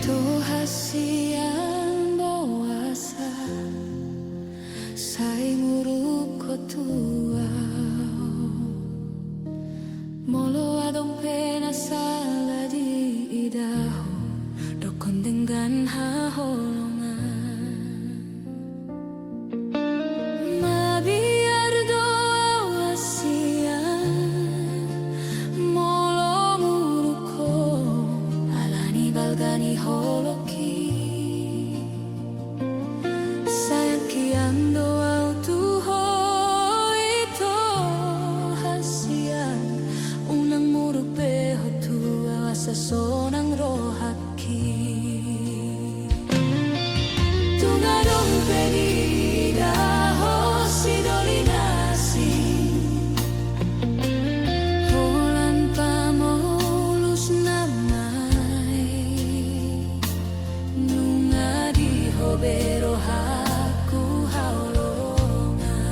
Hasian bawasa sai muruk ko tuau molo adong pena sala di idaho dokon dengan haholongan mabiar doa hasian molo muruk ko alani balgani holoki sa sonang rohaki tungadong pedida hosi dolinasi holan pamolus namai nunga di hobero haku haulongan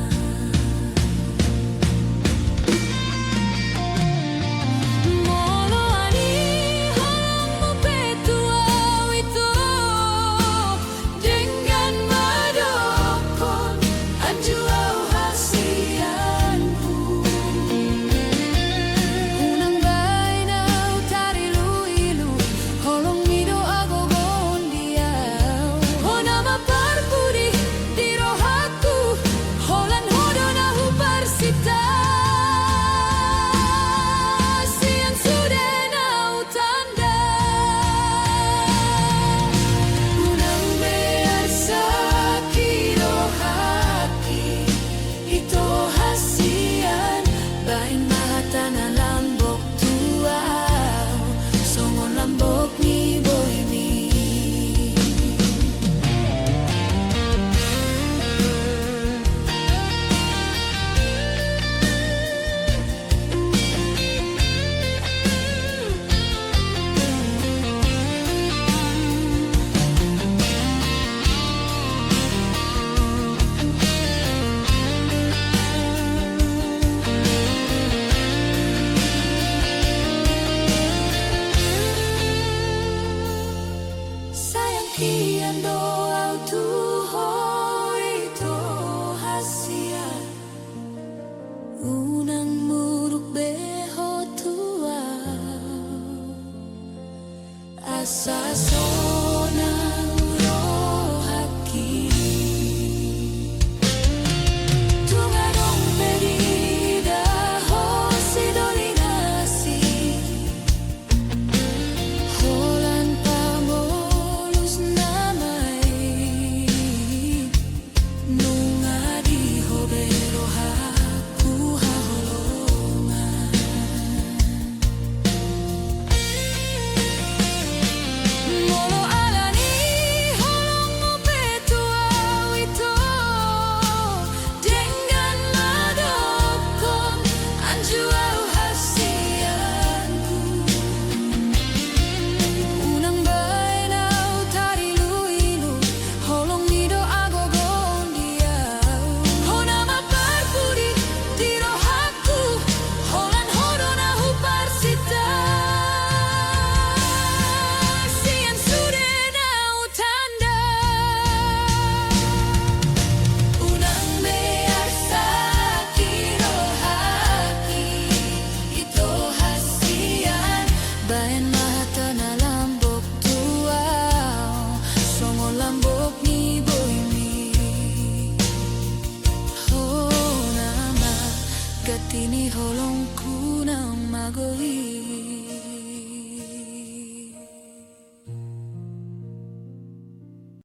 kian doa tuhoi to hasia unang muruk beho tua asa sonang rohaki tungadong pedida hosi dolinasi holan pamolus namai nunga di hobero haku haholongan molo alani holong mo petuau itu dengan madokon anjuau hasianku unang bainau tari luilu holong nido agogon diau honama parpuri di rohaku holan hodona huparsita sian sudenau tanda unang bear sakiro haki itu hasian bayan mata na lambok tuau songo lambok ni boimi honama gatini holongku nang magoi